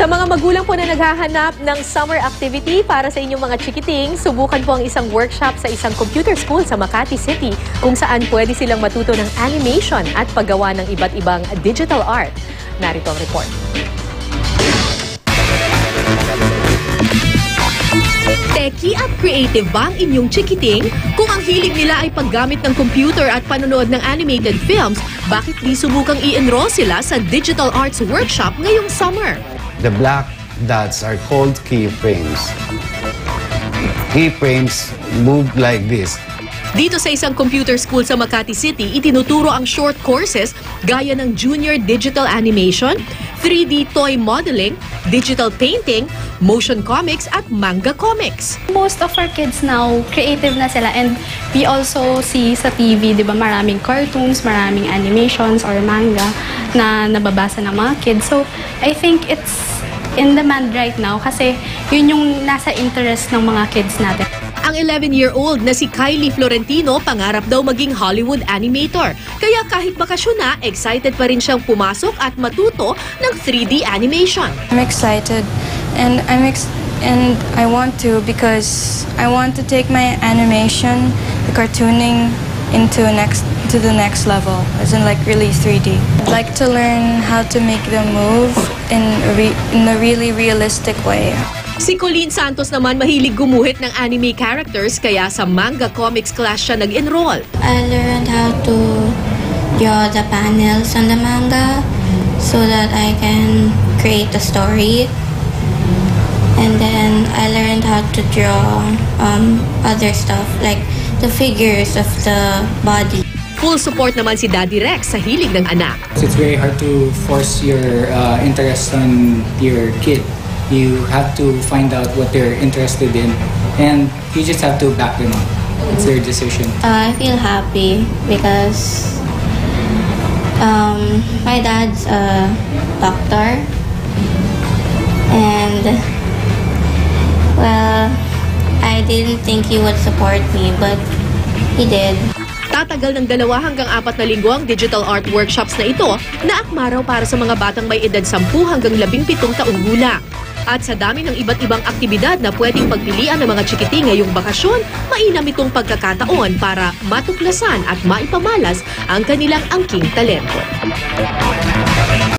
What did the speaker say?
Sa mga magulang po na naghahanap ng summer activity para sa inyong mga chikiting, subukan po ang isang workshop sa isang computer school sa Makati City kung saan pwede silang matuto ng animation at paggawa ng iba't ibang digital art. Narito ang report. Techie at creative ba ang inyong chikiting? Kung ang hilig nila ay paggamit ng computer at panonood ng animated films, bakit di subukang i-enroll sila sa digital arts workshop ngayong summer? The black dots are called keyframes. Keyframes move like this. Dito sa isang computer school sa Makati City, itinuturo ang short courses gaya ng Junior Digital Animation, 3D Toy Modeling, Digital Painting, Motion Comics at Manga Comics. Most of our kids now, creative na sila, and we also see sa TV, di ba, maraming cartoons, maraming animations or manga na nababasa ng mga kids. So, I think it's in demand right now kasi yun yung nasa interest ng mga kids natin. Ang 11-year-old na si Kylie Florentino pangarap daw maging Hollywood animator. Kaya kahit bakasyon na, excited pa rin siyang pumasok at matuto ng 3D animation. I'm excited and I want to because I want to take my animation, the cartooning into the next level, as in like really 3D. I'd like to learn how to make them move in a really realistic way. Si Colleen Santos naman mahilig gumuhit ng anime characters kaya sa manga comics class siya nag-enroll. I learned how to draw the panels on the manga so that I can create a story. And then I learned how to draw other stuff like the figures of the body. Full support naman si Daddy Rex sa hilig ng anak. It's very hard to force your interest on your kid. You have to find out what they're interested in, and you just have to back them up. It's their decision. I feel happy because my dad's a doctor, and well, I didn't think he would support me, but he did. Tatagal ng 2 hanggang 4 na linggo ang digital art workshops na ito na akmaraw para sa mga batang may edad 10 hanggang 17 taong gulang. At sa dami ng iba't ibang aktibidad na pwedeng pagpilian ng mga chikiti ngayong bakasyon, mainam itong pagkakataon para matuklasan at maipamalas ang kanilang angking talento.